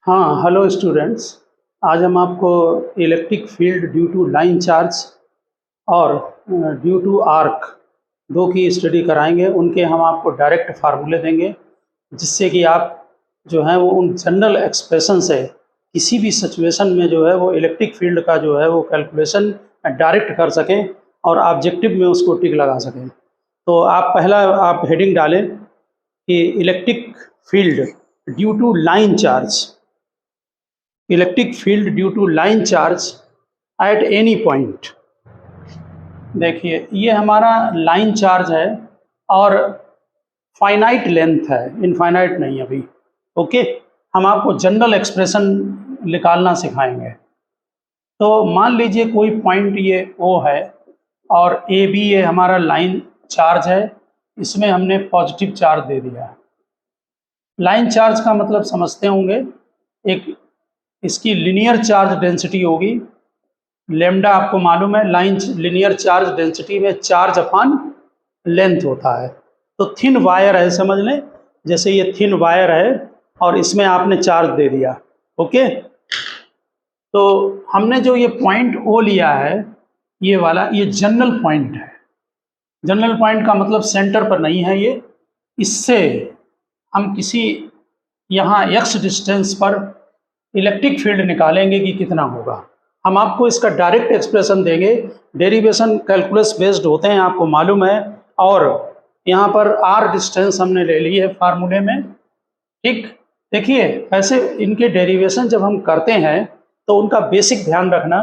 हाँ, hello students. आज हम आपको electric field due to line charge और ड्यू टू आर्क दो की स्टडी कराएंगे। उनके हम आपको डायरेक्ट फार्मूले देंगे, जिससे कि आप जो है वो उन जनरल एक्सप्रेशन से किसी भी सिचुएशन में जो है वो इलेक्ट्रिक फील्ड का जो है वो कैलकुलेशन डायरेक्ट कर सकें और ऑब्जेक्टिव में उसको टिक लगा सकें। तो आप हेडिंग डालें कि electric field due to line charge, electric field due to line charge at any point. देखिए, ये हमारा लाइन चार्ज है और फाइनाइट लेंथ है, इनफाइनाइट नहीं अभी। ओके, हम आपको जनरल एक्सप्रेशन निकालना सिखाएंगे। तो मान लीजिए कोई पॉइंट ये ओ है और ए बी ये हमारा लाइन चार्ज है, इसमें हमने पॉजिटिव चार्ज दे दिया। लाइन चार्ज का मतलब समझते होंगे, एक इसकी लिनियर चार्ज डेंसिटी होगी लेमडा, आपको मालूम है लाइन लिनियर चार्ज डेंसिटी में चार्ज अपॉन लेंथ होता है। तो थिन वायर है, समझ लें जैसे ये थिन वायर है और इसमें आपने चार्ज दे दिया। ओके, तो हमने जो ये पॉइंट ओ लिया है ये वाला, ये जनरल पॉइंट है। जनरल पॉइंट का मतलब सेंटर पर नहीं है ये। इससे हम किसी यहाँ एक्स डिस्टेंस पर इलेक्ट्रिक फील्ड निकालेंगे कि कितना होगा। हम आपको इसका डायरेक्ट एक्सप्रेशन देंगे, डेरिवेशन कैलकुलस बेस्ड होते हैं, आपको मालूम है। और यहाँ पर आर डिस्टेंस हमने ले ली है फार्मूले में। ठीक, देखिए ऐसे इनके डेरिवेशन जब हम करते हैं तो उनका बेसिक ध्यान रखना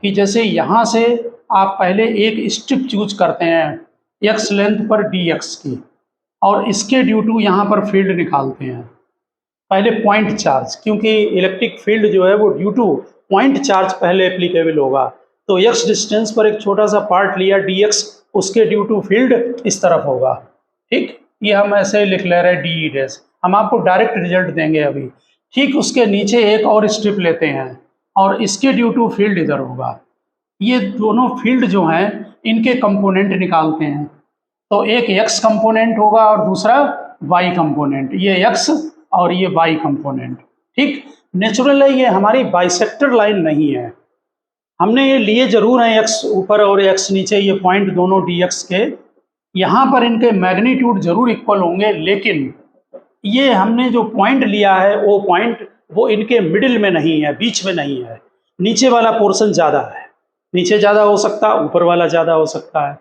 कि जैसे यहाँ से आप पहले एक स्ट्रिप चूज करते हैं एक्स लेंथ पर डी एक्स की, और इसके ड्यू टू यहाँ पर फील्ड निकालते हैं पहले पॉइंट चार्ज, क्योंकि इलेक्ट्रिक फील्ड जो है वो ड्यू टू पॉइंट चार्ज पहले एप्लीकेबल होगा। तो एक्स डिस्टेंस पर एक छोटा सा पार्ट लिया डी एक्स, उसके ड्यू टू फील्ड इस तरफ होगा। ठीक, ये हम ऐसे लिख ले रहे हैं डी ई डैश, हम आपको डायरेक्ट रिजल्ट देंगे अभी। ठीक, उसके नीचे एक और स्ट्रिप लेते हैं और इसके ड्यू टू फील्ड इधर होगा। ये दोनों फील्ड जो हैं इनके कंपोनेंट निकालते हैं। तो एक एक्स कंपोनेंट होगा और दूसरा वाई कंपोनेंट, ये एक्स और ये वाई कंपोनेंट। ठीक, नेचुरल है, ये हमारी बाइसेक्टर लाइन नहीं है। हमने ये लिए जरूर हैं एक्स ऊपर और एक्स नीचे, ये पॉइंट दोनों डी एक्स के, यहाँ पर इनके मैग्नीट्यूड जरूर इक्वल होंगे, लेकिन ये हमने जो पॉइंट लिया है वो पॉइंट वो इनके मिडिल में नहीं है, बीच में नहीं है। नीचे वाला पोर्शन ज़्यादा है, नीचे ज़्यादा हो सकता है, ऊपर वाला ज़्यादा हो सकता है।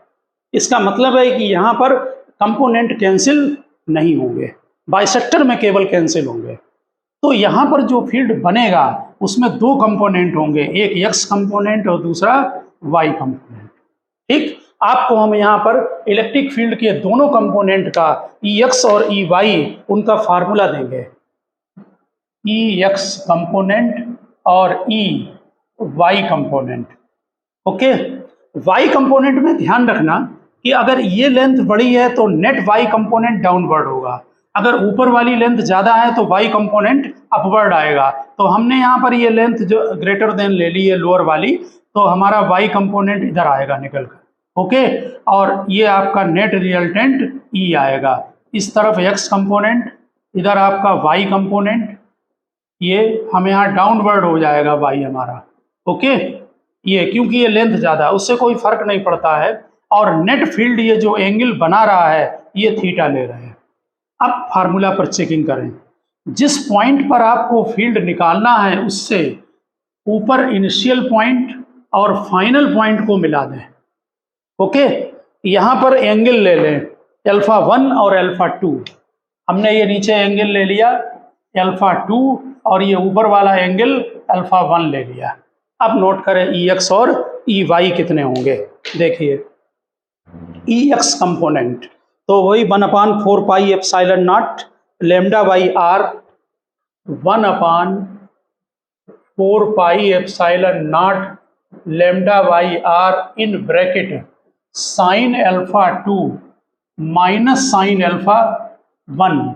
इसका मतलब है कि यहाँ पर कंपोनेंट कैंसिल नहीं होंगे, बाइसेक्टर में केवल कैंसिल होंगे। तो यहाँ पर जो फील्ड बनेगा उसमें दो कंपोनेंट होंगे, एक एक्स कंपोनेंट और दूसरा वाई कंपोनेंट। ठीक, आपको हम यहाँ पर इलेक्ट्रिक फील्ड के दोनों कंपोनेंट का ई एक्स और ई वाई उनका फार्मूला देंगे। ई एक्स कंपोनेंट और E Y component. Okay, Y component में ध्यान रखना कि अगर ये लेंथ बड़ी है तो नेट वाई कंपोनेंट डाउनवर्ड होगा, अगर ऊपर वाली लेंथ ज़्यादा है तो वाई कंपोनेंट अपवर्ड आएगा। तो हमने यहाँ पर ये लेंथ जो ग्रेटर देन ले ली है लोअर वाली, तो हमारा वाई कंपोनेंट इधर आएगा निकल कर। ओके, और ये आपका नेट रिजल्टेंट ई आएगा। इस तरफ एक्स कंपोनेंट, इधर आपका वाई कंपोनेंट, ये हम यहाँ डाउनवर्ड हो जाएगा वाई हमारा। ओके, ये क्योंकि ये लेंथ ज़्यादा, उससे कोई फर्क नहीं पड़ता है। और नेट फील्ड ये जो एंगल बना रहा है ये थीटा ले रहे हैं। अब फार्मूला पर चेकिंग करें, जिस पॉइंट पर आपको फील्ड निकालना है उससे ऊपर इनिशियल पॉइंट और फाइनल पॉइंट को मिला दें। ओके, यहाँ पर एंगल ले लें अल्फा 1 और अल्फा 2। हमने ये नीचे एंगल ले लिया अल्फा 2 और ये ऊपर वाला एंगल अल्फा 1 ले लिया। अब नोट करें ई एक्स और ई वाई कितने होंगे। देखिए ई एक्स कंपोनेंट तो वही 1/4 pi epsilon naught lambda by R, 1/4 pi epsilon naught lambda by R in bracket sine alpha 2 minus sine alpha 1।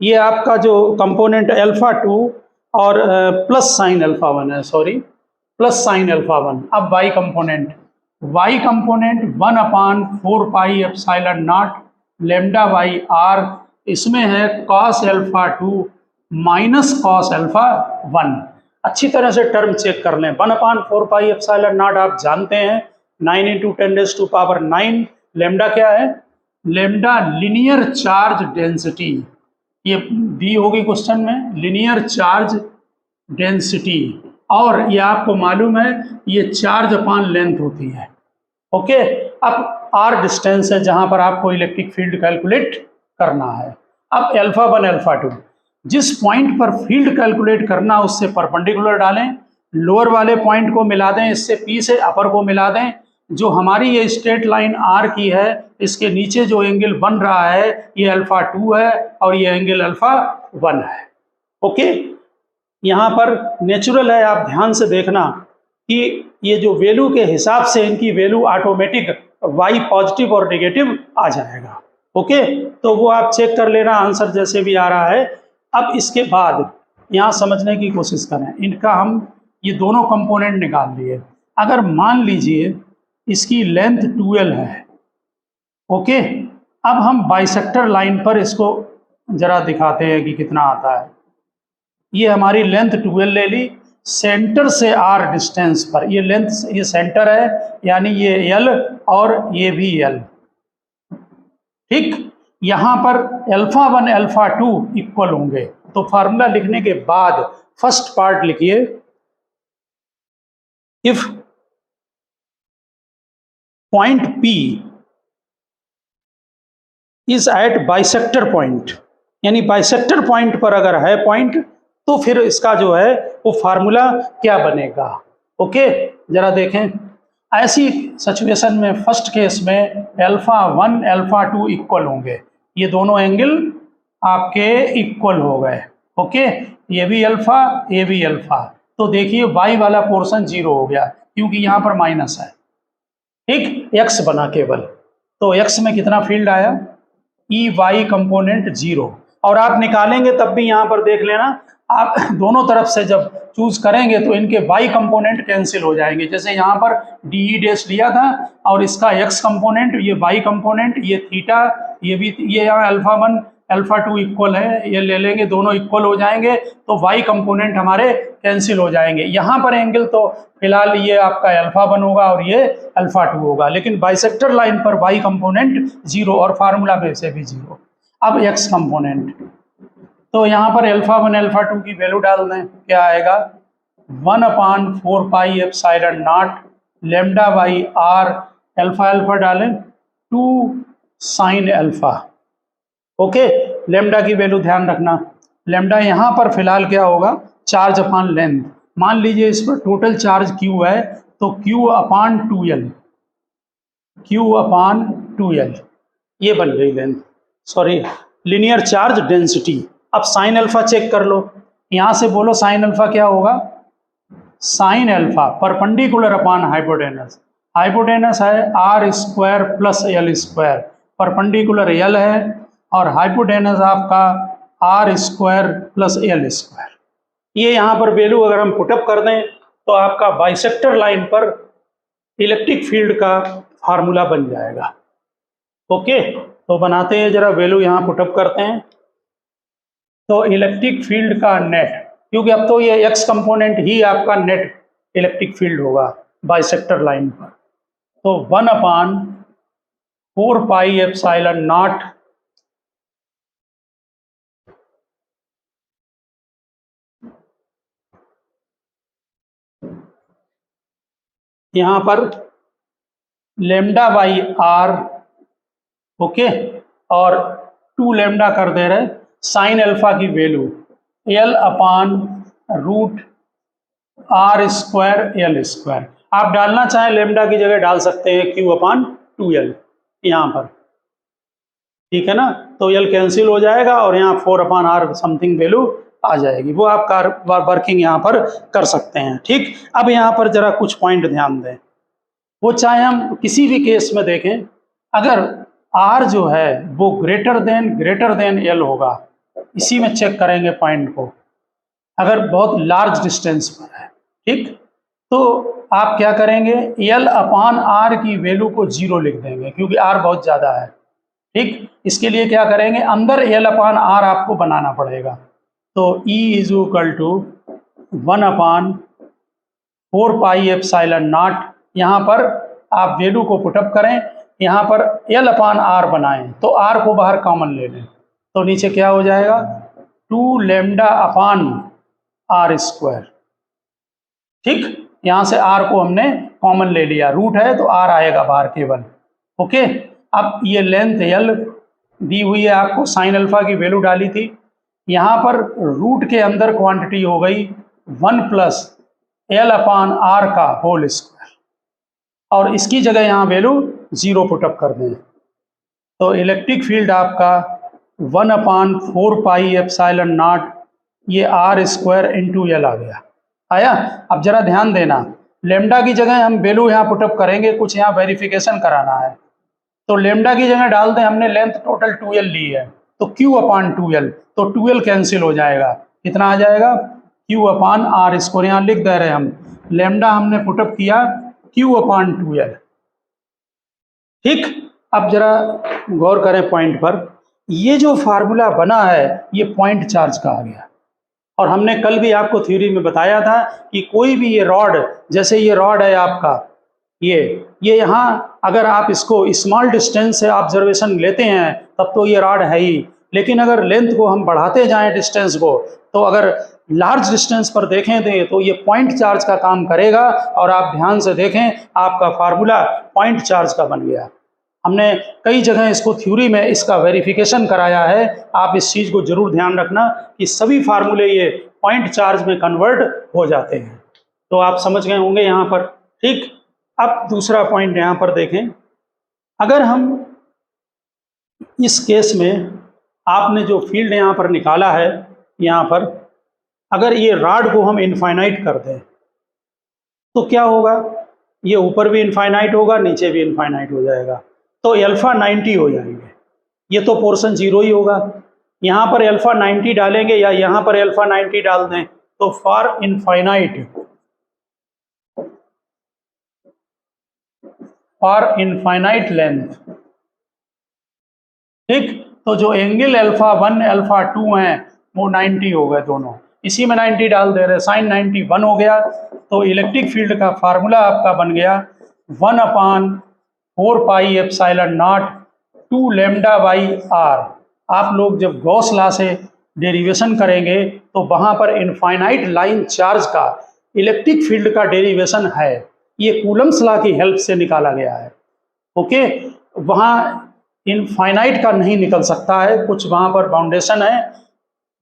ये आपका जो कंपोनेंट अल्फा 2 और प्लस साइन अल्फा 1 है, सॉरी प्लस साइन अल्फा 1। अब Y component 1/4 pi epsilon naught lambda by R, इसमें है cos alpha 2 minus cos alpha 1। अच्छी तरह से टर्म चेक कर लें। 1/4πε0 आप जानते हैं, 9 × 10⁻⁹ लेमडा क्या है? लेमडा लीनियर चार्ज डेंसिटी, ये दी होगी क्वेश्चन में, लीनियर चार्ज डेंसिटी, और ये आपको मालूम है ये चार्ज अपॉन लेंथ होती है। ओके, अब आर डिस्टेंस है जहां पर आपको इलेक्ट्रिक फील्ड कैलकुलेट करना है। अब α1 α2 जिस पॉइंट पर फील्ड कैलकुलेट करना उससे परपेंडिकुलर डालें, लोअर वाले पॉइंट को मिला दें, इससे पी से अपर को मिला दें। जो हमारी ये स्ट्रेट लाइन आर की है, इसके नीचे जो एंगल बन रहा है ये α2 है और ये एंगल α1 है। ओके, यहाँ पर नेचुरल है, आप ध्यान से देखना कि ये जो वैल्यू के हिसाब से इनकी वैल्यू ऑटोमेटिक y पॉजिटिव और नेगेटिव आ जाएगा। ओके, तो वो आप चेक कर लेना, आंसर जैसे भी आ रहा है। अब इसके बाद यहाँ समझने की कोशिश करें, इनका हम ये दोनों कंपोनेंट निकाल लिए। अगर मान लीजिए इसकी लेंथ 12 है, ओके, अब हम बाइसेक्टर लाइन पर इसको जरा दिखाते हैं कि कितना आता है। ये हमारी लेंथ 12 ले ली, सेंटर से आर डिस्टेंस पर ये लेंथ, ये सेंटर है, यानी ये एल और ये भी एल। ठीक, यहाँ पर α1 α2 इक्वल होंगे, तो फार्मूला लिखने के बाद फर्स्ट पार्ट लिखिए, if point P is at bisector point, यानी बाइसेक्टर पॉइंट पर अगर है पॉइंट तो फिर इसका जो है वो फार्मूला क्या बनेगा। ओके, जरा देखें, ऐसी सिचुएशन में फर्स्ट केस में α1 α2 इक्वल होंगे, ये दोनों एंगल आपके इक्वल हो गए। ओके, ये भी अल्फा ये भी अल्फा, तो देखिए y वाला पोर्शन 0 हो गया क्योंकि यहाँ पर माइनस है। ठीक, x बना केवल, तो x में कितना फील्ड आया, EY कंपोनेंट 0। और आप निकालेंगे तब भी यहाँ पर देख लेना, आप दोनों तरफ से जब चूज करेंगे तो इनके y कंपोनेंट कैंसिल हो जाएंगे। जैसे यहाँ पर DE डैश लिया था और इसका x कंपोनेंट, ये y कंपोनेंट, ये थीटा, ये भी, ये यहाँ α1 α2 इक्वल है, ये ले लेंगे, दोनों इक्वल हो जाएंगे तो y कंपोनेंट हमारे कैंसिल हो जाएंगे। यहाँ पर एंगल तो फिलहाल ये आपका α1 होगा और ये α2 होगा, लेकिन बाइसेक्टर लाइन पर y कंपोनेंट 0 और फार्मूला में से भी 0। अब x कंपोनेंट, तो यहाँ पर α1 α2 की वैल्यू डाल दें, क्या आएगा, 1/4πε0 lambda by R, alpha alpha डालें 2 sin अल्फा। ओके, लेमडा की वैल्यू ध्यान रखना, लेमडा यहाँ पर फिलहाल क्या होगा, चार्ज अपॉन लेंथ। मान लीजिए इस पर टोटल चार्ज Q है, तो Q/2L, Q/2L, ये बन गई length, sorry linear charge density. अब साइन अल्फा चेक कर लो, यहाँ से बोलो साइन अल्फा क्या होगा, sine alpha perpendicular upon hypotenuse, hypotenuse है r² + l², परपेंडिकुलर l है और हाइपोटेनस आपका r² + l²। ये यहाँ पर वैल्यू अगर हम पुटअप कर दें तो आपका बाइसेक्टर लाइन पर इलेक्ट्रिक फील्ड का फार्मूला बन जाएगा। ओके, तो बनाते हैं, जरा वैल्यू यहाँ पुटअप करते हैं। तो इलेक्ट्रिक फील्ड का नेट, क्योंकि अब तो ये x कंपोनेंट ही आपका नेट इलेक्ट्रिक फील्ड होगा बाइसेक्टर लाइन पर, तो 1/4πε0 यहाँ पर लेमडा बाई आर, ओके, और 2 लेमडा कर दे रहे, साइन अल्फा की वैल्यू L/√r² L²। आप डालना चाहें लेमडा की जगह डाल सकते हैं Q/2L यहाँ पर, ठीक है ना, तो L कैंसिल हो जाएगा और यहाँ 4/r समथिंग वैल्यू आ जाएगी, वो आप वर्किंग यहाँ पर कर सकते हैं। ठीक, अब यहाँ पर जरा कुछ पॉइंट ध्यान दें, वो चाहे हम किसी भी केस में देखें, अगर R जो है वो ग्रेटर देन L होगा, इसी में चेक करेंगे पॉइंट को, अगर बहुत लार्ज डिस्टेंस पर है, ठीक, तो आप क्या करेंगे, L/r की वैल्यू को 0 लिख देंगे क्योंकि R बहुत ज़्यादा है। ठीक, इसके लिए क्या करेंगे, अंदर L/r आपको बनाना पड़ेगा, तो E इज इक्वल टू 1/4πε0। यहाँ पर आप वैल्यू को पुटअप करें, यहाँ पर L/R बनाएं, तो R को बाहर कॉमन ले लें, तो नीचे क्या हो जाएगा 2λ/r²। ठीक, यहाँ से R को हमने कॉमन ले लिया, रूट है तो R आएगा बाहर केवल। ओके, अब ये लेंथ L दी हुई है, आपको साइन अल्फा की वैल्यू डाली थी, यहाँ पर रूट के अंदर क्वांटिटी हो गई 1+L/R का होल स्क्वायर, और इसकी जगह यहाँ वैल्यू 0 पुटअप कर दें, तो इलेक्ट्रिक फील्ड आपका 1/4πε0 ये R² इंटू L आ गया। आया? अब जरा ध्यान देना, लेमडा की जगह हम वैल्यू यहाँ पुटअप करेंगे, कुछ यहाँ वेरिफिकेशन कराना है, तो लेमडा की जगह डाल दें, हमने लेंथ टोटल 2L ली है, तो Q/2L, तो 2L कैंसिल हो जाएगा, कितना आ जाएगा Q/R²। यहाँ लिख दे रहे हम, लेमडा हमने पुटअप किया Q/2L। ठीक, अब जरा गौर करें पॉइंट पर, ये जो फार्मूला बना है ये पॉइंट चार्ज का आ गया, और हमने कल भी आपको थ्योरी में बताया था कि कोई भी ये रॉड, जैसे ये रॉड है आपका, ये यहाँ अगर आप इसको स्मॉल डिस्टेंस से ऑब्जर्वेशन लेते हैं तब तो ये रॉड है ही, लेकिन अगर लेंथ को हम बढ़ाते जाएं डिस्टेंस को, तो अगर लार्ज डिस्टेंस पर देखें तो ये पॉइंट चार्ज का काम करेगा, और आप ध्यान से देखें आपका फार्मूला पॉइंट चार्ज का बन गया। हमने कई जगह इसको थ्योरी में इसका वेरिफिकेशन कराया है, आप इस चीज़ को जरूर ध्यान रखना कि सभी फार्मूले ये पॉइंट चार्ज में कन्वर्ट हो जाते हैं, तो आप समझ गए होंगे यहाँ पर। ठीक, अब दूसरा पॉइंट यहाँ पर देखें, अगर हम इस केस में आपने जो फील्ड यहाँ पर निकाला है, यहाँ पर अगर ये रॉड को हम इनफाइनाइट कर दें तो क्या होगा, ये ऊपर भी इनफाइनाइट होगा, नीचे भी इनफाइनाइट हो जाएगा, तो अल्फा 90 हो जाएंगे, ये तो पोर्शन 0 ही होगा। यहाँ पर अल्फा 90 डालेंगे या यहाँ पर अल्फा 90 डाल दें, तो फॉर इनफाइनाइट लेंथ, ठीक, तो जो एंगल अल्फा 1 अल्फा 2 हैं वो 90 हो गए दोनों, इसी में 90 डाल दे रहे, साइन 90 1 हो गया, तो इलेक्ट्रिक फील्ड का फार्मूला आपका बन गया 1/4πε0 2λ/r। आप लोग जब गॉस लॉ से डेरिवेशन करेंगे तो वहाँ पर इनफाइनाइट लाइन चार्ज का इलेक्ट्रिक फील्ड का डेरिवेशन है, ये कूलम्स लॉ की हेल्प से निकाला गया है। ओके, वहाँ इनफाइनाइट का नहीं निकल सकता है, कुछ वहाँ पर बाउंडेशन है,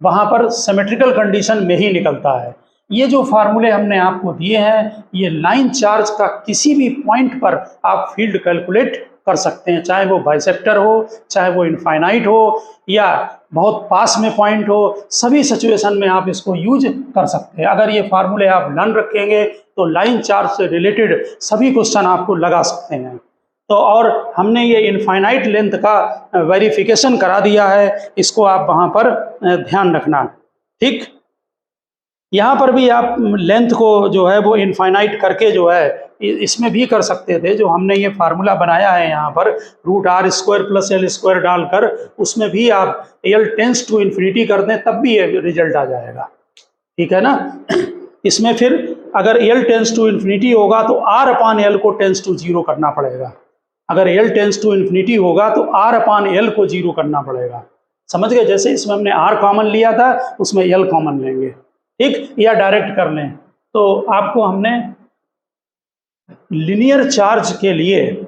वहाँ पर सिमेट्रिकल कंडीशन में ही निकलता है। ये जो फार्मूले हमने आपको दिए हैं, ये लाइन चार्ज का किसी भी पॉइंट पर आप फील्ड कैलकुलेट कर सकते हैं, चाहे वो बाइसेक्टर हो, चाहे वो इनफाइनाइट हो, या बहुत पास में पॉइंट हो, सभी सिचुएशन में आप इसको यूज कर सकते हैं। अगर ये फार्मूले आप लर्न रखेंगे तो लाइन चार्ज से रिलेटेड सभी क्वेश्चन आपको लगा सकते हैं। तो और हमने ये इनफाइनाइट लेंथ का वेरिफिकेशन करा दिया है, इसको आप वहाँ पर ध्यान रखना। ठीक, यहाँ पर भी आप लेंथ को जो है वो इनफाइनाइट करके जो है इसमें भी कर सकते थे, जो हमने ये फार्मूला बनाया है यहाँ पर √R² + L² डालकर, उसमें भी आप L टेंस टू इन्फिनिटी कर दें तब भी ये रिजल्ट आ जाएगा। ठीक है ना, इसमें फिर अगर L टेंस टू इन्फिनिटी होगा तो R/L को टेंस टू 0 करना पड़ेगा, अगर L टेंस टू इन्फिनिटी होगा तो R/L को 0 करना पड़ेगा। समझ गए, जैसे इसमें हमने R कॉमन लिया था उसमें L कॉमन लेंगे। ठीक, या डायरेक्ट कर लें, तो आपको हमने लिनियर चार्ज के लिए,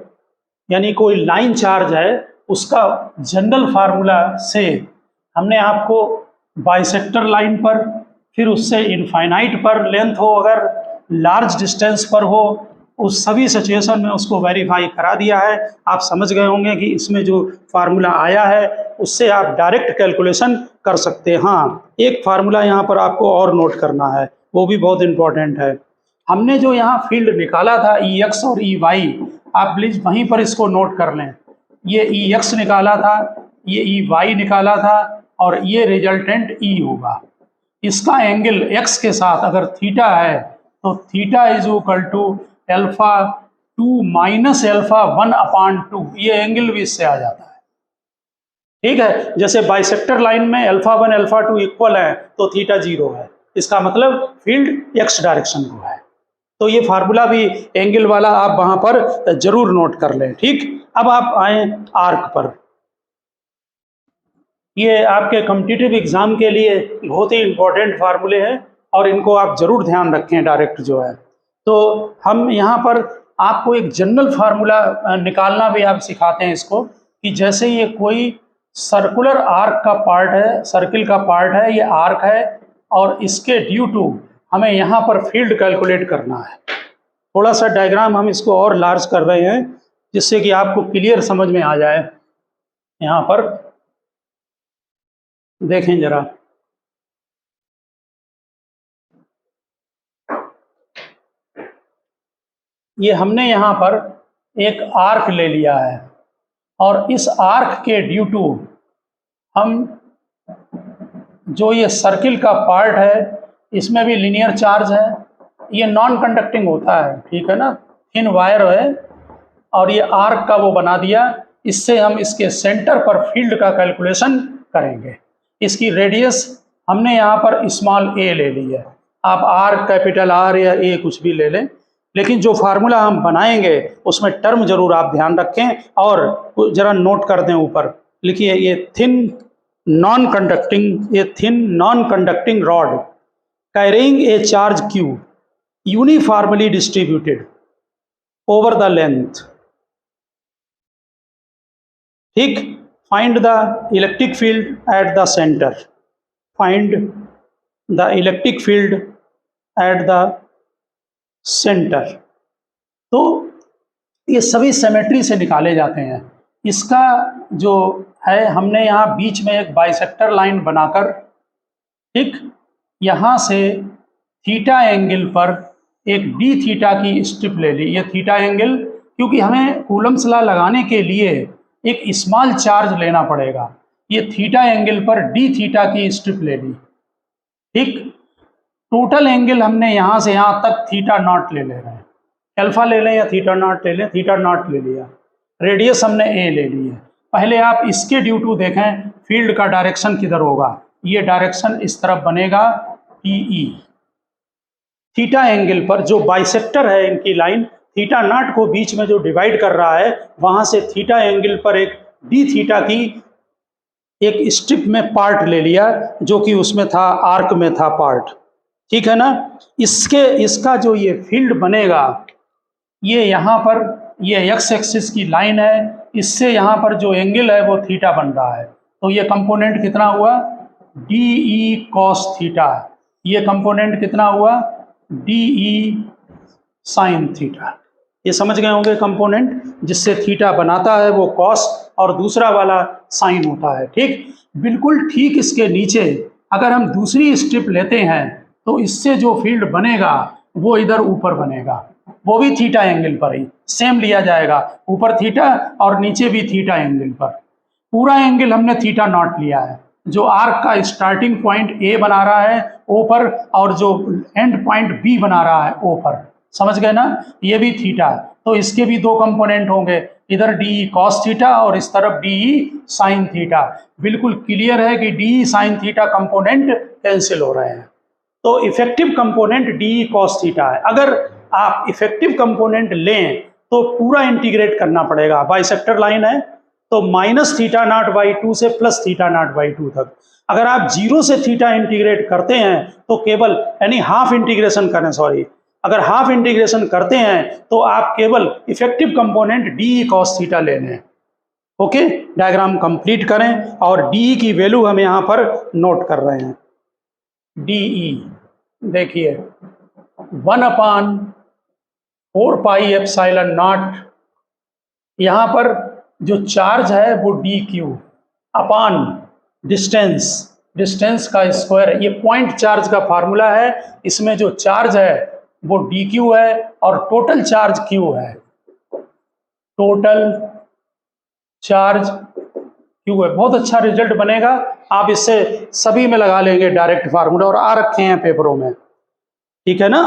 यानी कोई लाइन चार्ज है उसका जनरल फार्मूला से हमने आपको बाइसेक्टर लाइन पर, फिर उससे इनफाइनाइट पर लेंथ हो, अगर लार्ज डिस्टेंस पर हो, उस सभी सिचुएशन में उसको वेरीफाई करा दिया है। आप समझ गए होंगे कि इसमें जो फार्मूला आया है उससे आप डायरेक्ट कैलकुलेशन कर सकते हैं। हाँ, एक फार्मूला यहाँ पर आपको और नोट करना है, वो भी बहुत इंपॉर्टेंट है। हमने जो यहाँ फील्ड निकाला था EX और EY, आप प्लीज वहीं पर इसको नोट कर लें। ये EX निकाला था, ये EY निकाला था, और ये रिजल्टेंट E होगा। इसका एंगल X के साथ अगर थीटा है तो theta is equal to alpha 2 - alpha 1/2, ये एंगल भी इससे आ जाता है। ठीक है, जैसे बाइसेक्टर लाइन में α1 α2 इक्वल है तो थीटा 0 है, इसका मतलब फील्ड एक्स डायरेक्शन को है। तो ये फार्मूला भी एंगल वाला आप वहां पर जरूर नोट कर लें। ठीक, अब आप आए आर्क पर। ये आपके कॉम्पिटिटिव एग्जाम के लिए बहुत ही इंपॉर्टेंट फार्मूले हैं और इनको आप जरूर ध्यान रखें डायरेक्ट जो है। तो हम यहाँ पर आपको एक जनरल फार्मूला निकालना भी आप सिखाते हैं इसको, कि जैसे ये कोई सर्कुलर आर्क का पार्ट है, सर्किल का पार्ट है, ये आर्क है और इसके ड्यू टू हमें यहाँ पर फील्ड कैलकुलेट करना है। थोड़ा सा डायग्राम हम इसको और लार्ज कर रहे हैं जिससे कि आपको क्लियर समझ में आ जाए। यहाँ पर देखें जरा, ये हमने यहाँ पर एक आर्क ले लिया है और इस आर्क के ड्यू टू हम जो ये सर्किल का पार्ट है इसमें भी लीनियर चार्ज है, ये नॉन कंडक्टिंग होता है, ठीक है ना, थिन वायर है और ये आर्क का वो बना दिया। इससे हम इसके सेंटर पर फील्ड का कैलकुलेशन करेंगे। इसकी रेडियस हमने यहाँ पर स्मॉल a ले ली है, आप R कैपिटल R या A कुछ भी ले लें, लेकिन जो फार्मूला हम बनाएंगे उसमें टर्म जरूर आप ध्यान रखें और जरा नोट कर दें। ऊपर लिखिए, ये thin non conducting rod carrying a charge Q uniformly distributed over the length. ठीक, find the electric field at the centre, find the electric field at the centre. तो ये सभी सिमेट्री से निकाले जाते हैं। इसका जो है, हमने यहाँ बीच में एक बाइसेक्टर लाइन बनाकर, ठीक, यहाँ से थीटा एंगल पर एक डी थीटा की स्ट्रिप ले ली। ये थीटा एंगल, क्योंकि हमें कूलम्ब्स लॉ लगाने के लिए एक स्मॉल चार्ज लेना पड़ेगा, ये थीटा एंगल पर डी थीटा की स्ट्रिप ले ली। ठीक, टोटल एंगल हमने यहाँ से यहाँ तक थीटा नॉट ले रहे हैं, अल्फा ले लें या थीटा नॉट ले लें, थीटा नॉट ले लिया। रेडियस हमने ए ले ली है। पहले आप इसके ड्यू टू देखें फील्ड का डायरेक्शन किधर होगा, ये डायरेक्शन इस तरफ बनेगा TE। थीटा एंगल पर जो बाइसेक्टर है इनकी लाइन, थीटा नॉट को बीच में जो डिवाइड कर रहा है, वहां से थीटा एंगल पर एक डी थीटा की एक स्ट्रिप में पार्ट ले लिया जो कि उसमें था, आर्क में था पार्ट, ठीक है ना। इसका जो ये फील्ड बनेगा, ये यहाँ पर ये एक्स एक्सिस की लाइन है, इससे यहाँ पर जो एंगल है वो थीटा बन रहा है। तो ये कंपोनेंट कितना हुआ, DE cos थीटा। ये कंपोनेंट कितना हुआ, DE sin थीटा। ये समझ गए होंगे कंपोनेंट, जिससे थीटा बनाता है वो cos और दूसरा वाला sin होता है। ठीक, बिल्कुल ठीक इसके नीचे अगर हम दूसरी स्ट्रिप लेते हैं तो इससे जो फील्ड बनेगा वो इधर ऊपर बनेगा, वो भी थीटा एंगल पर ही सेम लिया जाएगा, ऊपर थीटा और नीचे भी थीटा एंगल पर। पूरा एंगल हमने थीटा नॉट लिया है, जो आर्क का स्टार्टिंग पॉइंट ए बना रहा है ओ पर और जो एंड पॉइंट बी बना रहा है ओ पर, समझ गए ना, ये भी थीटा। तो इसके भी दो कंपोनेंट होंगे, इधर DE cos थीटा और इस तरफ DE sin थीटा। बिल्कुल क्लियर है कि DE sin theta component cancel हो रहे हैं, तो effective component DE cos theta है। अगर आप इफेक्टिव कंपोनेंट लें तो पूरा इंटीग्रेट करना पड़ेगा। बाइसेक्टर लाइन है तो माइनस थीटा नॉट बाई 2 से प्लस थीटा नॉट बाई 2 तक। अगर आप 0 से थीटा इंटीग्रेट करते हैं तो केवल, यानी हाफ इंटीग्रेशन करें, सॉरी, अगर हाफ इंटीग्रेशन करते हैं तो आप केवल effective component DE cos theta ले लें। ओके, डायग्राम कंप्लीट करें और DE की वैल्यू हम यहाँ पर नोट कर रहे हैं। DE देखिए 1/4πε0, यहाँ पर जो चार्ज है वो DQ अपान डिस्टेंस का स्क्वायर, ये पॉइंट चार्ज का फार्मूला है। इसमें जो चार्ज है वो DQ है और टोटल चार्ज Q है, टोटल चार्ज Q है। बहुत अच्छा रिजल्ट बनेगा, आप इससे सभी में लगा लेंगे डायरेक्ट फार्मूला, और आ रखे हैं पेपरों में, ठीक है ना।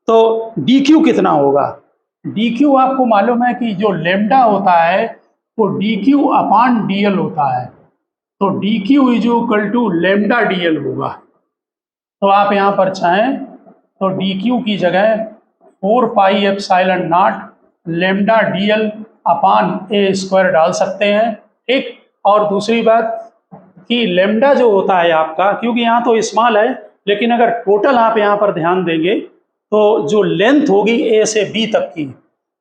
तो DQ कितना होगा, DQ आपको मालूम है कि जो लेमडा होता है वो DQ अपान DL होता है। तो D Q is equal to lambda D L होगा। तो आप यहाँ पर चाहें तो डी क्यू की जगह 4 पाई epsilon naught lambda D L upon A square डाल सकते हैं, ठीक। और दूसरी बात कि लेमडा जो होता है आपका, क्योंकि यहाँ तो स्मॉल है, लेकिन अगर टोटल आप यहाँ पर ध्यान देंगे तो जो लेंथ होगी ए से बी तक की,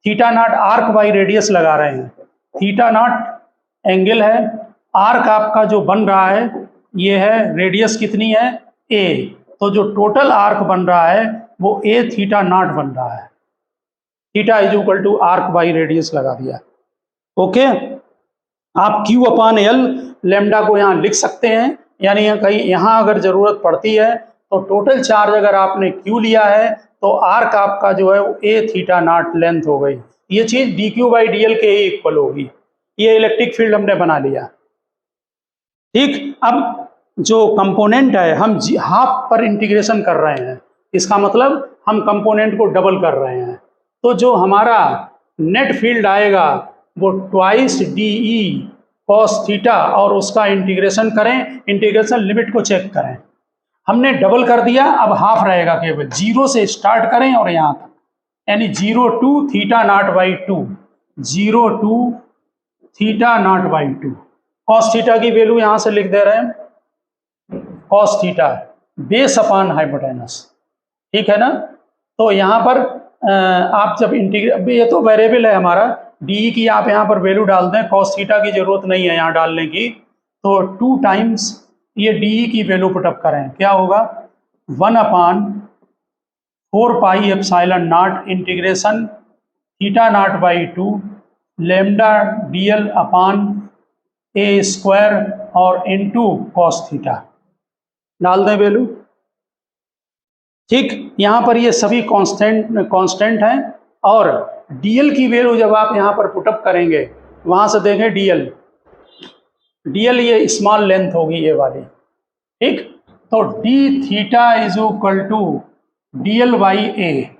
theta naught arc by radius लगा रहे हैं, थीटा नॉट एंगल है, आर्क आपका जो बन रहा है ये है, रेडियस कितनी है ए, तो जो टोटल आर्क बन रहा है वो ए थीटा नॉट बन रहा है, theta is equal to arc by radius लगा दिया। ओके, आप Q अपान एल लेमडा को यहाँ लिख सकते हैं, यानी कहीं यहाँ अगर जरूरत पड़ती है तो टोटल चार्ज अगर आपने Q लिया है तो आर्क आपका जो है वो ए थीटा नॉट लेंथ हो गई। ये चीज D Q by D L के ही इक्वल होगी। ये इलेक्ट्रिक फील्ड हमने बना लिया, ठीक। अब जो कंपोनेंट है हम हाफ पर इंटीग्रेशन कर रहे हैं, इसका मतलब हम कंपोनेंट को डबल कर रहे हैं, तो जो हमारा नेट फील्ड आएगा वो twice D E cos theta, और उसका इंटीग्रेशन करें, इंटीग्रेशन लिमिट को चेक करें। हमने डबल कर दिया, अब हाफ रहेगा, केवल 0 से स्टार्ट करें और यहाँ तक, यानी 0 to theta naught by 2, 0 to theta naught by 2। Cos theta की वैल्यू यहाँ से लिख दे रहे हैं, cos theta base upon hypotenuse, ठीक है ना। तो यहाँ पर आप जब इंटीग्रेट, ये तो वेरिएबल है हमारा, डी की आप यहाँ पर वैल्यू डाल दें, कॉस थीटा की जरूरत नहीं है यहाँ डालने की, तो 2 टाइम्स ये डी की वैल्यू पुटअप करें, क्या होगा 1 अपान 4 पाई epsilon not integration theta naught by 2 lambda D L upon A square और इनटू कॉस थीटा डाल दें वैल्यू, ठीक। यहाँ पर ये सभी कांस्टेंट हैं, और डीएल की वैल्यू जब आप यहाँ पर पुटअप करेंगे, वहाँ से देखें डीएल ये स्मॉल लेंथ होगी ये वाली, ठीक। तो D theta is equal to DL by A,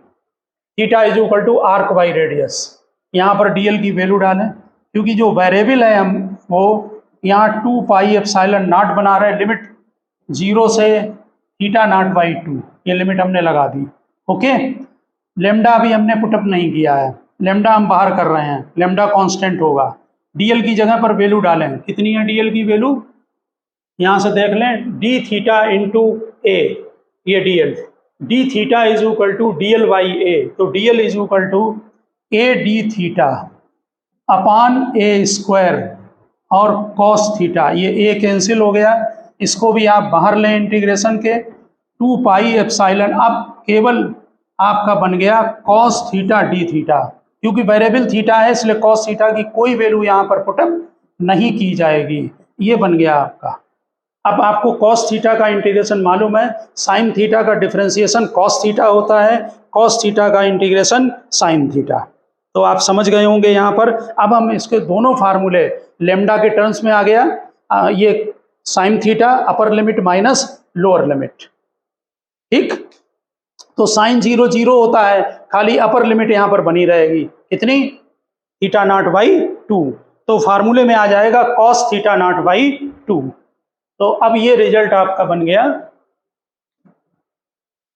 theta is equal to arc by radius. यहाँ पर डीएल की वैल्यू डालें, क्योंकि जो वेरिएबल है हम वो यहाँ 2 पाई एप्सिलॉन नॉट बना रहे हैं, लिमिट 0 से थीटा नॉट बाई 2, ये लिमिट हमने लगा दी। ओके, लेमडा अभी हमने पुटअप नहीं किया है, लेमडा हम बाहर कर रहे हैं, लेमडा कांस्टेंट होगा। डीएल की जगह पर वैल्यू डालें, कितनी है डीएल की वैल्यू, यहाँ से देख लें, डी थीटा इंटू ए, ये DL, D theta is equal to DL by A, तो DL is equal to A D theta upon A square और कॉस थीटा, ये ए कैंसिल हो गया, इसको भी आप बाहर लें इंटीग्रेशन के, 2 पाई एप्सिलॉन, अब केवल आपका बन गया कॉस थीटा डी थीटा, क्योंकि वेरिएबल थीटा है इसलिए कॉस थीटा की कोई वैल्यू यहाँ पर पुटअप नहीं की जाएगी, ये बन गया आपका। अब आपको कॉस थीटा का इंटीग्रेशन मालूम है, साइन थीटा का डिफरेंशिएशन कॉस थीटा होता है, कॉस थीटा का इंटीग्रेशन साइन थीटा, तो आप समझ गए होंगे यहाँ पर। अब हम इसके दोनों फार्मूले लेमडा के टर्म्स में आ गया, ये sine theta upper limit minus lower limit, ठीक। तो साइन 0 0 होता है, खाली अपर लिमिट यहाँ पर बनी रहेगी, कितनी, थीटा नॉट बाई 2, तो फार्मूले में आ जाएगा कॉस थीटा नॉट बाई 2। तो अब ये रिजल्ट आपका बन गया।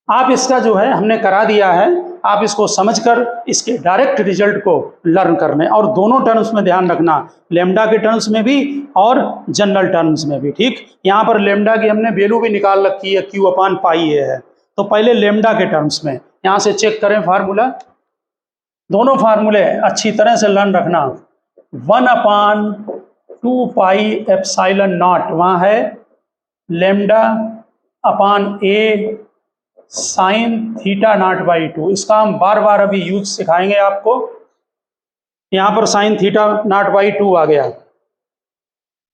आप इसका जो है हमने करा दिया है, आप इसको समझकर इसके डायरेक्ट रिजल्ट को लर्न करने, और दोनों टर्म्स में ध्यान रखना, लेमडा के टर्म्स में भी और जनरल टर्म्स में भी, ठीक। यहाँ पर लेमडा की हमने वैल्यू भी निकाल रखी है, क्यू अपान पाई है, तो पहले लेमडा के टर्म्स में यहाँ से चेक करें फार्मूला, दोनों फार्मूले अच्छी तरह से लर्न रखना। 1 अपान 2 पाई एप्सिलॉन नॉट, वहाँ है lambda upon A sine theta naught by 2, इसका हम बार बार अभी यूज सिखाएंगे आपको। यहाँ पर साइन थीटा नॉट बाई 2 आ गया,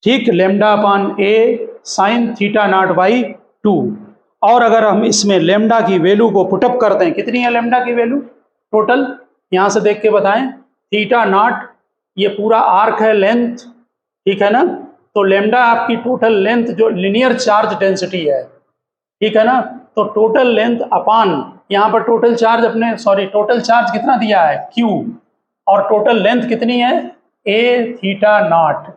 ठीक, lambda upon A sine theta naught by 2। और अगर हम इसमें लेमडा की वैल्यू को पुटअप करते हैं, कितनी है लेमडा की वैल्यू टोटल, यहाँ से देख के बताएं, थीटा नॉट ये पूरा आर्क है लेंथ, ठीक है ना, तो लेमडा आपकी टोटल लेंथ जो लिनियर चार्ज डेंसिटी है, ठीक है ना, तो टोटल लेंथ अपान यहाँ पर टोटल चार्ज अपने टोटल चार्ज कितना दिया है Q, और टोटल लेंथ कितनी है ए थीटा नॉट,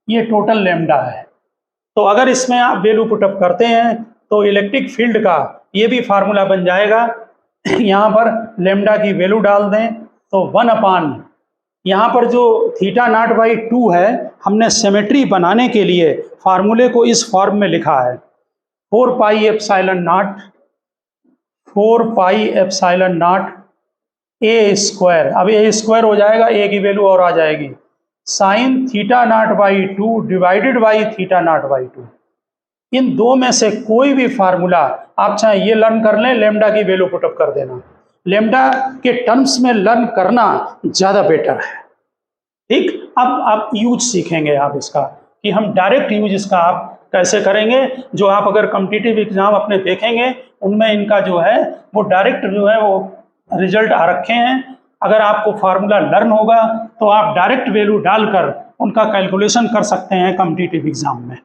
ये टोटल लेमडा है, तो अगर इसमें आप वैल्यू पुटअप करते हैं तो इलेक्ट्रिक फील्ड का ये भी फार्मूला बन जाएगा। यहाँ पर लेमडा की वैल्यू डाल दें तो 1/, यहाँ पर जो θ0/2 है, हमने सिमेट्री बनाने के लिए फार्मूले को इस फॉर्म में लिखा है 4πε0 a²। अब a² हो जाएगा, a की वैल्यू और आ जाएगी sin θ0/2 डिवाइडेड बाई θ0/2। इन दो में से कोई भी फार्मूला आप चाहे ये लर्न कर लें, लेमडा की वैल्यू पुटअप कर देना। लेमडा के टर्म्स में लर्न करना ज़्यादा बेटर है। ठीक, अब आप यूज सीखेंगे आप इसका कि हम डायरेक्ट यूज इसका आप कैसे करेंगे। जो आप अगर कॉम्पिटिटिव एग्जाम अपने देखेंगे उनमें इनका जो है वो डायरेक्ट जो है वो रिजल्ट आ रखे हैं। अगर आपको फार्मूला लर्न होगा तो आप डायरेक्ट वैल्यू डालकर उनका कैलकुलेशन कर सकते हैं कॉम्पिटिटिव एग्जाम में।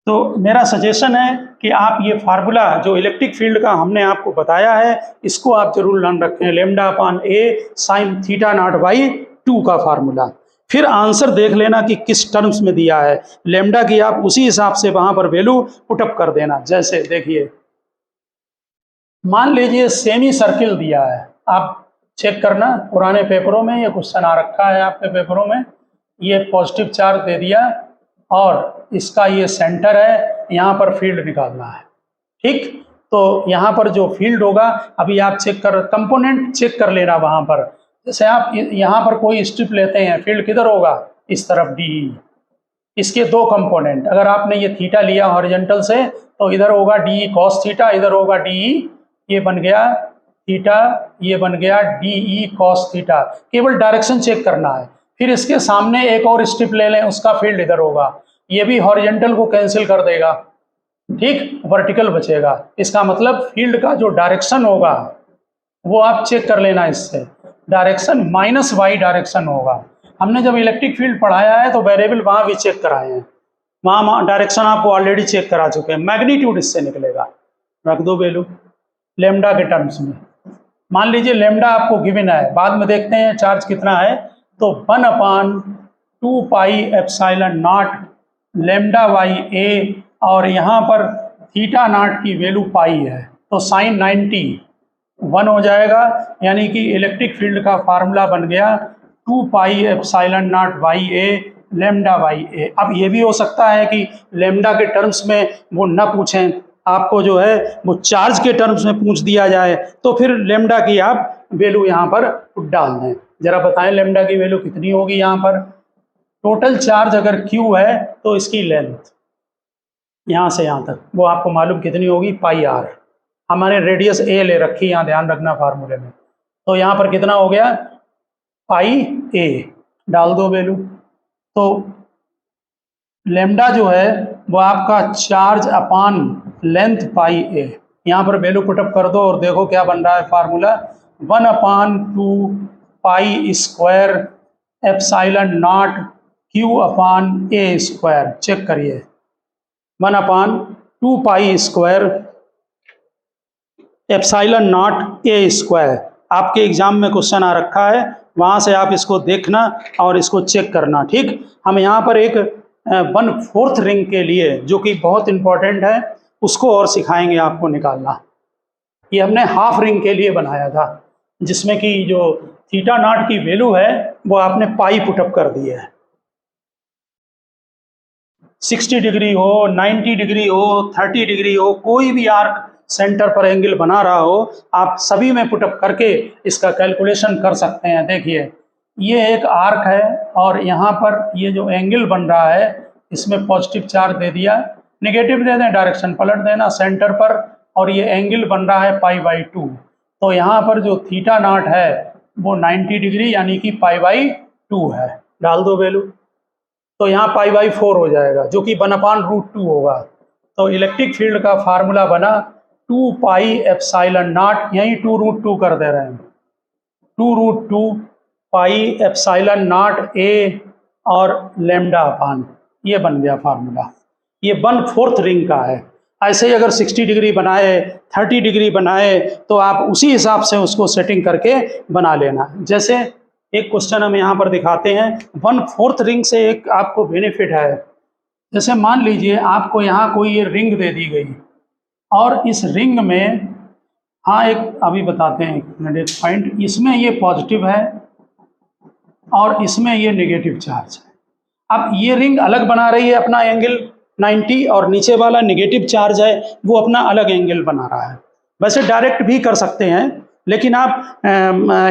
तो मेरा सजेशन है कि आप ये फार्मूला जो इलेक्ट्रिक फील्ड का हमने आपको बताया है इसको आप जरूर लर्न रखें, λ/a sin θ0/2 का फार्मूला। फिर आंसर देख लेना कि किस टर्म्स में दिया है, लेमडा की आप उसी हिसाब से वहां पर वैल्यू पुटअप कर देना। जैसे देखिए, मान लीजिए सेमी सर्किल दिया है, आप चेक करना पुराने पेपरों में ये क्वेश्चन आ रखा है आपके पेपरों में। ये पॉजिटिव चार्ज दे दिया और इसका ये सेंटर है, यहाँ पर फील्ड निकालना है। ठीक, तो यहाँ पर जो फील्ड होगा अभी आप चेक कर, कंपोनेंट चेक कर लेना वहाँ पर। जैसे आप यहाँ पर कोई स्ट्रिप लेते हैं, फील्ड किधर होगा, इस तरफ डी। इसके दो कंपोनेंट, अगर आपने ये थीटा लिया हॉरिजॉन्टल से तो इधर होगा डी कॉस थीटा, इधर होगा डी, ये बन गया थीटा, ये बन गया डी कॉस थीटा। केवल डायरेक्शन चेक करना है। फिर इसके सामने एक और स्ट्रिप ले लें, उसका फील्ड इधर होगा, ये भी हॉरिजॉन्टल को कैंसिल कर देगा। ठीक, वर्टिकल बचेगा। इसका मतलब फील्ड का जो डायरेक्शन होगा वो आप चेक कर लेना। इससे डायरेक्शन -y डायरेक्शन होगा। हमने जब इलेक्ट्रिक फील्ड पढ़ाया है तो वेरिएबल वहाँ भी चेक कराए हैं, वहाँ डायरेक्शन आपको ऑलरेडी चेक करा चुके हैं। मैग्नीट्यूड इससे निकलेगा, रख दो वैल्यू लेमडा के टर्म्स में। मान लीजिए लेमडा आपको गिवन है, बाद में देखते हैं चार्ज कितना है, तो 1/2πε0 λ/a, और यहाँ पर θ0 की वैल्यू पाई है तो sin 90 1 हो जाएगा। यानी कि इलेक्ट्रिक फील्ड का फार्मूला बन गया 2πε0/a λ/a। अब ये भी हो सकता है कि लेमडा के टर्म्स में वो न पूछें, आपको जो है वो चार्ज के टर्म्स में पूछ दिया जाए, तो फिर लेमडा की आप वैल्यू यहाँ पर डाल दें। जरा बताएं लेमडा की वैल्यू कितनी होगी। यहाँ पर टोटल चार्ज अगर Q है तो इसकी लेंथ यहाँ से यहाँ तक वो आपको मालूम कितनी होगी, πr। हमारे रेडियस a ले रखी, यहाँ ध्यान रखना फार्मूले में। तो यहाँ पर कितना हो गया, πa, डाल दो वैल्यू। तो लेमडा जो है वो आपका चार्ज अपान लेंथ πa, यहाँ पर वैल्यू पुटअप कर दो और देखो क्या बन रहा है फार्मूला, 1/2π² Q/a²। चेक करिए, 1/2π²ε0a²। आपके एग्जाम में क्वेश्चन आ रखा है, वहाँ से आप इसको देखना और इसको चेक करना। ठीक, हम यहाँ पर एक 1/4 रिंग के लिए जो कि बहुत इंपॉर्टेंट है उसको और सिखाएंगे आपको निकालना। ये हमने हाफ रिंग के लिए बनाया था, जिसमें कि जो θ0 की वैल्यू है वो आपने पाई पुटअप कर दी है। 60 डिग्री हो, 90 डिग्री हो, 30 डिग्री हो, कोई भी आर्क सेंटर पर एंगल बना रहा हो, आप सभी में पुटअप करके इसका कैलकुलेशन कर सकते हैं। देखिए, ये एक आर्क है और यहाँ पर ये जो एंगल बन रहा है इसमें पॉजिटिव चार्ज दे दिया, नेगेटिव दे दें, डायरेक्शन पलट देना सेंटर पर, और ये एंगल बन रहा है π/2। तो यहाँ पर जो θ0 है वो 90 डिग्री यानी कि π/2 है, डाल दो वैल्यू। तो यहाँ π/4 हो जाएगा जो कि 1/√2 होगा। तो इलेक्ट्रिक फील्ड का फार्मूला बना 2πε0, यहीं 2√2 कर दे रहे हैं, 2√2πε0a और लेमडा अपान, ये बन गया फार्मूला। ये 1/4 रिंग का है। ऐसे ही अगर 60 डिग्री बनाए, 30 डिग्री बनाए, तो आप उसी हिसाब से उसको सेटिंग करके बना लेना। जैसे एक क्वेश्चन हम यहाँ पर दिखाते हैं, 1/4 रिंग से एक आपको बेनिफिट है जैसे मान लीजिए आपको यहाँ कोई ये रिंग दे दी गई और इस रिंग में, हाँ एक अभी बताते हैं, एक मिनट, एक पॉइंट, इसमें ये पॉजिटिव है और इसमें ये नेगेटिव चार्ज है। अब ये रिंग अलग बना रही है अपना एंगल 90 और नीचे वाला नेगेटिव चार्ज है वो अपना अलग एंगल बना रहा है। वैसे डायरेक्ट भी कर सकते हैं, लेकिन आप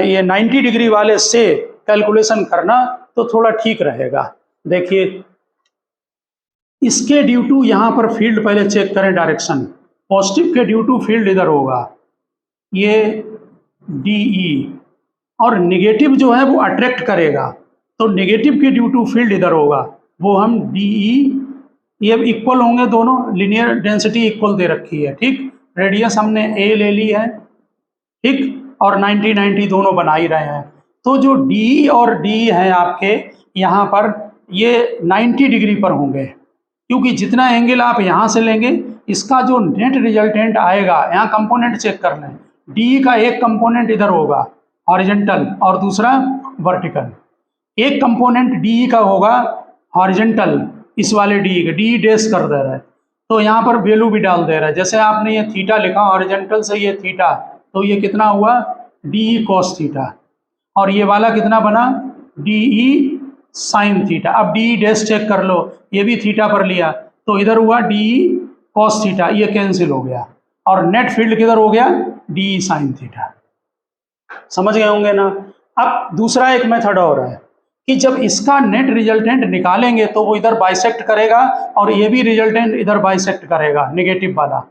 ये 90 डिग्री वाले से कैलकुलेशन करना तो थोड़ा ठीक रहेगा। देखिए इसके ड्यू टू यहाँ पर फील्ड पहले चेक करें, डायरेक्शन पॉजिटिव के ड्यू टू फील्ड इधर होगा, ये DE, और नेगेटिव जो है वो अट्रैक्ट करेगा, तो नेगेटिव के ड्यू टू फील्ड इधर होगा, वो हम DE, ये इक्वल होंगे दोनों, लिनियर डेंसिटी इक्वल दे रखी है, ठीक। रेडियस हमने A ले ली है, ठीक, और 90-90 दोनों बना ही रहे हैं। तो जो DE और DE है आपके यहाँ पर, ये 90 डिग्री पर होंगे, क्योंकि जितना एंगल आप यहाँ से लेंगे इसका जो नेट रिजल्टेंट आएगा, यहाँ कंपोनेंट चेक कर लें, DE का एक कंपोनेंट इधर होगा हॉरिजॉन्टल और दूसरा वर्टिकल। एक कंपोनेंट DE का होगा हॉरिजॉन्टल, इस वाले DE का, DE डैश कर दे रहा है, तो यहाँ पर वैल्यू भी डाल दे रहा है। जैसे आपने ये थीटा लिखा हॉरिजॉन्टल से, ये थीटा, तो ये कितना हुआ DE cos थीटा, और ये वाला कितना बना DE sin थीटा। अब DE डैश चेक कर लो, ये भी थीटा पर लिया तो इधर हुआ DE cos थीटा, ये कैंसिल हो गया, और नेट फील्ड किधर हो गया DE sin थीटा। समझ गए होंगे ना। अब दूसरा एक मेथड और है कि जब इसका नेट रिजल्टेंट निकालेंगे तो वो इधर बाइसेक्ट करेगा और ये भी रिजल्टेंट इधर बाइसेक्ट करेगा, नेगेटिव वाला,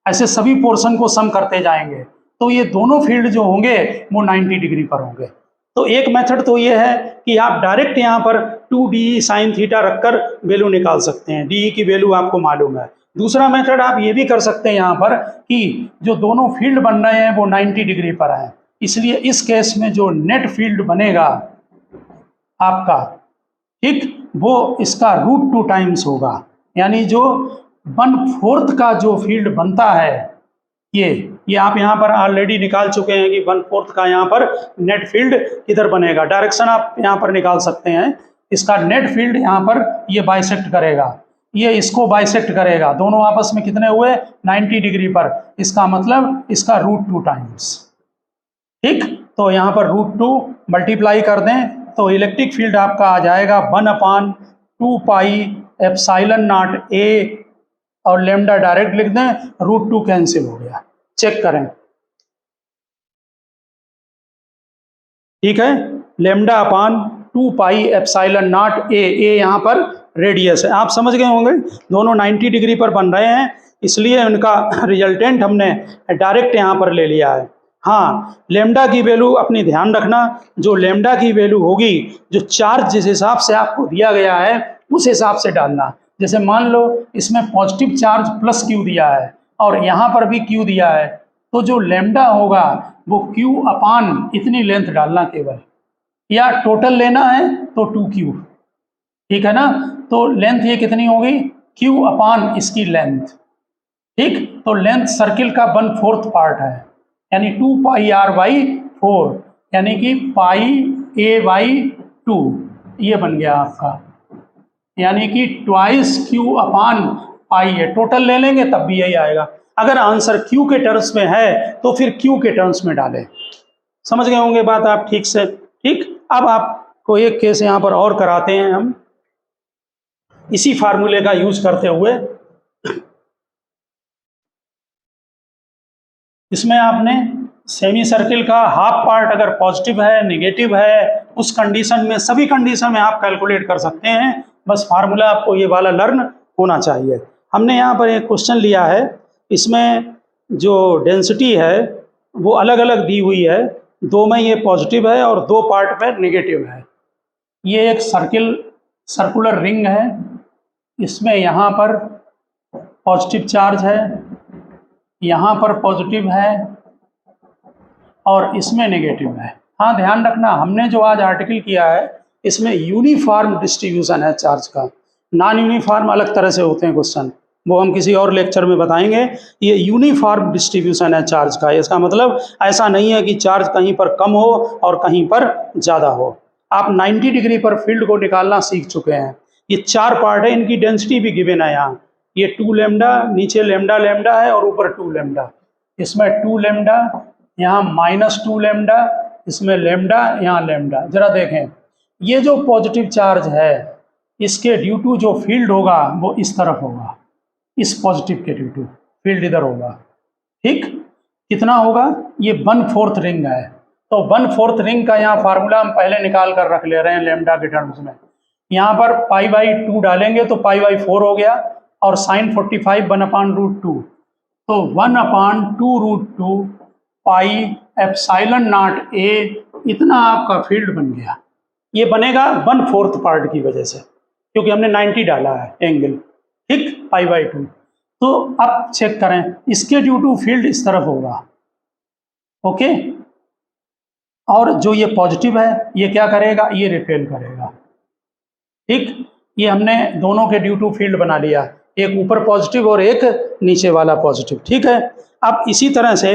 ऐसे सभी पोर्शन को सम करते जाएंगे, तो ये दोनों फील्ड जो होंगे वो 90 डिग्री पर होंगे। तो एक मेथड तो ये है कि आप डायरेक्ट यहाँ पर 2DE sin थीटा रखकर वैल्यू निकाल सकते हैं, DE की वैल्यू आपको मालूम है। दूसरा मेथड आप ये भी कर सकते हैं यहाँ पर कि जो दोनों फील्ड बन रहे हैं वो 90 डिग्री पर हैं, इसलिए इस केस में जो नेट फील्ड बनेगा आपका, ठीक, वो इसका √2 टाइम्स होगा, यानी जो 1/4 का जो फील्ड बनता है, ये आप यहाँ पर ऑलरेडी निकाल चुके हैं कि 1/4 का यहाँ पर नेट फील्ड किधर बनेगा। डायरेक्शन आप यहाँ पर निकाल सकते हैं, इसका नेट फील्ड यहाँ पर ये बाइसेक्ट करेगा, ये इसको बाइसेक्ट करेगा, दोनों आपस में कितने हुए 90 डिग्री पर, इसका मतलब इसका √2 टाइम्स, ठीक। तो यहाँ पर √2 मल्टीप्लाई कर दें तो इलेक्ट्रिक फील्ड आपका आ जाएगा 1/2 पाई एप्सिलॉन नॉट A, और लेमडा डायरेक्ट लिख दें, √2 कैंसिल हो गया, चेक करें, ठीक है। λ/2 पाई एप्सिलॉन नॉट A, यहाँ पर रेडियस है, आप समझ गए होंगे, दोनों 90 डिग्री पर बन रहे हैं, इसलिए उनका रिजल्टेंट हमने डायरेक्ट यहाँ पर ले लिया है। हाँ, लेमडा की वैल्यू अपनी ध्यान रखना, जो लेमडा की वैल्यू होगी, जो चार्ज जिस हिसाब से आपको दिया गया है उस हिसाब से डालना। जैसे मान लो इसमें पॉजिटिव चार्ज +Q दिया है और यहाँ पर भी Q दिया है, तो जो लेमडा होगा वो Q/ इतनी लेंथ डालना केवल, या टोटल लेना है तो 2Q, ठीक है ना। तो लेंथ ये कितनी होगी Q/ इसकी लेंथ, ठीक। तो लेंथ सर्किल का 1/4 पार्ट है, यानी 2 पाई R/4, यानी कि πA/2, ये बन गया आपका, यानी कि 2Q/π है। टोटल ले लेंगे तब भी यही आएगा। अगर आंसर Q के टर्म्स में है तो फिर Q के टर्म्स में डालें। समझ गए होंगे बात आप ठीक से, ठीक। अब आपको एक केस यहाँ पर और कराते हैं हम, इसी फार्मूले का यूज करते हुए। इसमें आपने सेमी सर्किल का हाफ पार्ट अगर पॉजिटिव है, नेगेटिव है, उस कंडीशन में, सभी कंडीशन में आप कैलकुलेट कर सकते हैं, बस फार्मूला आपको ये वाला लर्न होना चाहिए। हमने यहाँ पर एक क्वेश्चन लिया है, इसमें जो डेंसिटी है वो अलग अलग दी हुई है, 2 में ये पॉजिटिव है और 2 पार्ट में नेगेटिव है। ये एक सर्कुलर रिंग है, इसमें यहाँ पर पॉजिटिव चार्ज है, यहाँ पर पॉजिटिव है और इसमें नेगेटिव है। हाँ, ध्यान रखना, हमने जो आज आर्टिकल किया है इसमें यूनिफॉर्म डिस्ट्रीब्यूशन है चार्ज का, नॉन यूनिफॉर्म अलग तरह से होते हैं क्वेश्चन, वो हम किसी और लेक्चर में बताएंगे। ये यूनिफॉर्म डिस्ट्रीब्यूशन है चार्ज का, इसका मतलब ऐसा नहीं है कि चार्ज कहीं पर कम हो और कहीं पर ज़्यादा हो। आप 90 डिग्री पर फील्ड को निकालना सीख चुके हैं, ये 4 पार्ट है, इनकी डेंसिटी भी गिवन है यहाँ। ये 2 लैम्डा, नीचे लैम्डा लैम्डा है और ऊपर 2 लैम्डा, इसमें 2 लैम्डा, यहाँ -2 लैम्डा, इसमें लैम्डा, यहाँ लैम्डा। जरा देखें, ये जो पॉजिटिव चार्ज है इसके ड्यू टू जो फील्ड होगा वो इस तरफ होगा, इस पॉजिटिव के ड्यू टू फील्ड इधर होगा। ठीक, कितना होगा? ये 1/4 रिंग है, तो 1/4 रिंग का यहाँ फार्मूला हम पहले निकाल कर रख ले रहे हैं लैम्डा के टर्म्स में। यहाँ पर π/2 डालेंगे तो π/4 हो गया, और sin 45 1/√2, तो 1/2√2 पाई एप्सिलॉन नॉट a, इतना आपका फील्ड बन गया। ये बनेगा 1/4 पार्ट की वजह से, क्योंकि हमने 90 डाला है एंगल। ठीक, π/2। तो अब चेक करें, इसके ड्यू टू फील्ड इस तरफ होगा। ओके, और जो ये पॉजिटिव है ये क्या करेगा? ये रिपेल करेगा। ठीक, ये हमने दोनों के ड्यू टू फील्ड बना लिया, एक ऊपर पॉजिटिव और एक नीचे वाला पॉजिटिव। ठीक है, अब इसी तरह से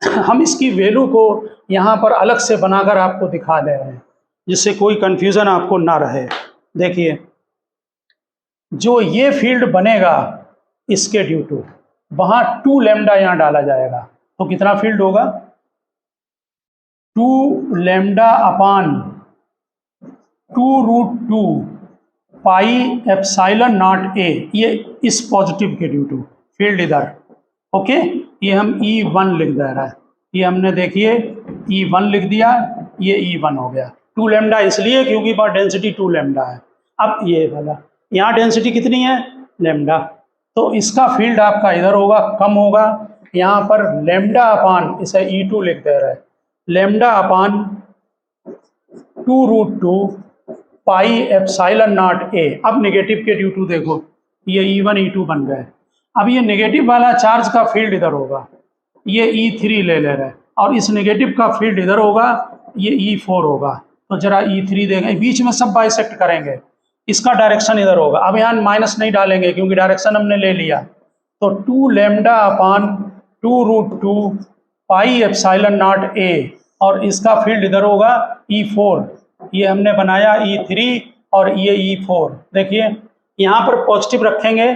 हम इसकी वैल्यू को यहाँ पर अलग से बनाकर आपको दिखा दे रहे हैं, जिससे कोई कंफ्यूजन आपको ना रहे। देखिए, जो ये फील्ड बनेगा इसके ड्यू टू, वहाँ 2 लैम्डा यहाँ डाला जाएगा, तो कितना फील्ड होगा? 2 lambda upon 2√2 pi epsilon not a, ये इस पॉजिटिव के ड्यू टू फील्ड इधर। ओके, ये हम E1 लिख दे रहा है, ये हमने देखिए E1 लिख दिया, ये E1 हो गया। 2 लैम्डा इसलिए क्योंकि वहाँ डेंसिटी 2 लैम्डा है। अब ये वाला, यहाँ डेंसिटी कितनी है? लैम्डा, तो इसका फील्ड आपका इधर होगा, कम होगा। यहाँ पर लैम्डा अपान, इसे E2 लिख दे रहा है, lambda upon 2√2 pi epsilon not a। अब नेगेटिव के ड्यू टू देखो, ये E1 E2 बन गए। अब ये नेगेटिव वाला चार्ज का फील्ड इधर होगा, ये E3 ले रहा है, और इस नेगेटिव का फील्ड इधर होगा, ये E4 होगा। तो जरा E3 देखें, बीच में सब बाइसेक्ट करेंगे, इसका डायरेक्शन इधर होगा। अब यहाँ माइनस नहीं डालेंगे क्योंकि डायरेक्शन हमने ले लिया, तो 2 lambda upon 2√2 pi epsilon not a, और इसका फील्ड इधर होगा E4, ये हमने बनाया E3 और ये E4। देखिए, यहाँ पर पॉजिटिव रखेंगे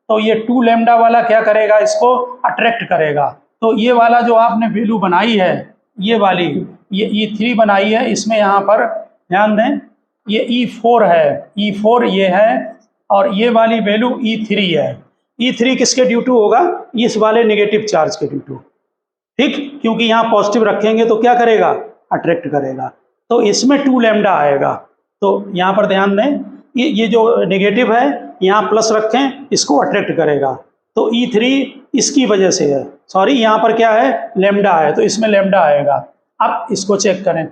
तो ये 2 लैम्डा वाला क्या करेगा? इसको अट्रैक्ट करेगा। तो ये वाला जो आपने वैल्यू बनाई है, ये वाली, ये E3 बनाई है, इसमें यहाँ पर ध्यान दें, ये E4 है, E4 ये है, और ये वाली वैल्यू E3 है। E3 किसके ड्यू टू होगा? इस वाले नेगेटिव चार्ज के ड्यू टू। ठीक, क्योंकि यहाँ पॉजिटिव रखेंगे तो क्या करेगा? अट्रैक्ट करेगा, तो इसमें 2 लैम्डा आएगा। तो यहाँ पर ध्यान दें, ये जो नेगेटिव है यहाँ प्लस रखें, इसको अट्रैक्ट करेगा, तो E3 इसकी वजह से है। सॉरी, यहाँ पर क्या है? लैम्डा है, तो इसमें लैम्डा आएगा। अब इसको चेक करें,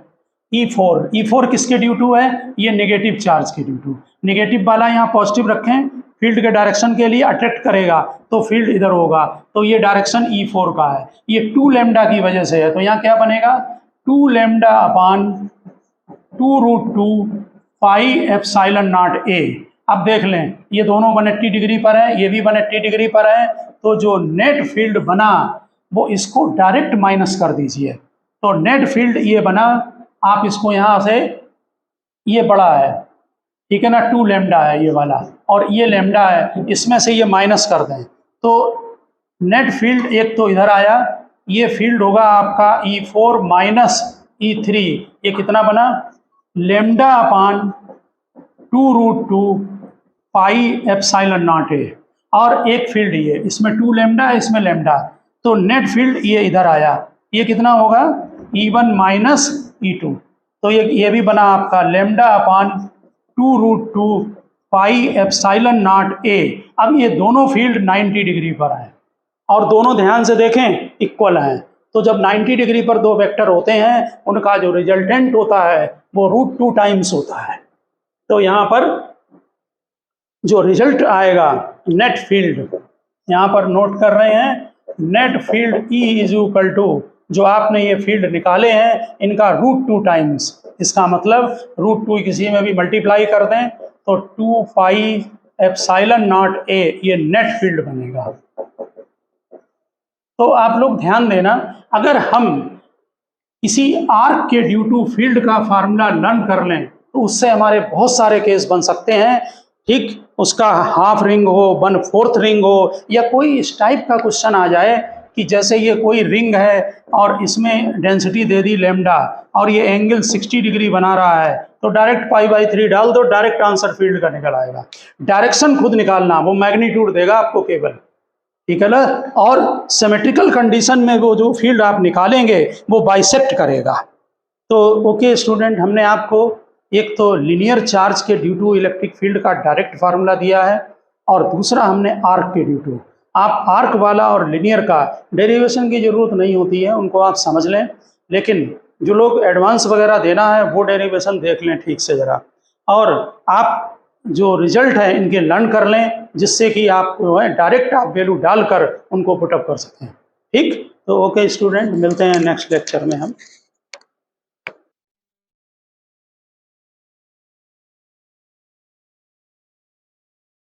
E4 किसके ड्यू टू है? ये नेगेटिव चार्ज के ड्यू टू। नेगेटिव वाला यहाँ पॉजिटिव रखें, फील्ड के डायरेक्शन के लिए अट्रैक्ट करेगा, तो फील्ड इधर होगा, तो ये डायरेक्शन E4 का है। ये 2 लैम्डा की वजह से है, तो यहाँ क्या बनेगा? 2 lambda upon 2√2 pi epsilon not a। अब देख लें, ये दोनों 180 डिग्री पर है, ये भी 180 डिग्री पर है, तो जो नेट फील्ड बना वो इसको डायरेक्ट माइनस कर दीजिए। तो नेट फील्ड ये बना, आप इसको यहाँ से, ये बड़ा है, ठीक है ना, 2 लैम्डा है ये वाला, और ये लैम्डा है, इसमें से ये माइनस कर दें, तो नेट फील्ड एक तो इधर आया, ये फील्ड होगा आपका E4 माइनस E3, ये कितना बना? Lambda upon 2√2 pi epsilon not a, और एक फील्ड ये, इसमें 2 लैम्डा है, इसमें लैम्डा, तो नेट फील्ड ये इधर आया, ये कितना होगा? E1 माइनस E2, तो ये भी बना आपका lambda upon 2√2 pi epsilon not a। अब ये दोनों फील्ड 90 डिग्री पर हैं, और दोनों ध्यान से देखें इक्वल हैं, तो जब 90 डिग्री पर दो वेक्टर होते हैं, उनका जो रिजल्टेंट होता है वो √2 टाइम्स होता है। तो यहाँ पर जो रिजल्ट आएगा नेट फील्ड, यहाँ पर नोट कर रहे हैं, net field E is equal to, जो आपने ये फील्ड निकाले हैं इनका √2 टाइम्स, इसका मतलब √2 किसी में भी मल्टीप्लाई कर दें तो 2 पाई एप्सिलॉन नॉट a, ये नेट फील्ड बनेगा। तो आप लोग ध्यान देना, अगर हम किसी आर्क के ड्यू टू फील्ड का फार्मूला लर्न कर लें तो उससे हमारे बहुत सारे केस बन सकते हैं। ठीक, उसका हाफ रिंग हो, 1/4 रिंग हो, या कोई इस टाइप का क्वेश्चन आ जाए कि जैसे ये कोई रिंग है और इसमें डेंसिटी दे दी लैम्डा और ये एंगल 60 डिग्री बना रहा है, तो डायरेक्ट π/3 डाल दो, डायरेक्ट आंसर फील्ड का निकल आएगा। डायरेक्शन खुद निकालना, वो मैग्नीट्यूड देगा आपको केवल, ठीक है ना। और सिमेट्रिकल कंडीशन में वो जो फील्ड आप निकालेंगे वो बाइसेक्ट करेगा। तो ओके स्टूडेंट, हमने आपको एक तो लीनियर चार्ज के ड्यू टू इलेक्ट्रिक फील्ड का डायरेक्ट फार्मूला दिया है, और दूसरा हमने आर्क के ड्यू टू। आप आर्क वाला और लीनियर का डेरिवेशन की ज़रूरत नहीं होती है, उनको आप समझ लें, लेकिन जो लोग एडवांस वगैरह देना है वो डेरिवेशन देख लें ठीक से ज़रा, और आप जो रिजल्ट है इनके लर्न कर लें, जिससे कि आप जो है डायरेक्ट आप वैल्यू डालकर उनको पुटअप कर सकें। ठीक, तो ओके स्टूडेंट, मिलते हैं नेक्स्ट लेक्चर में हम।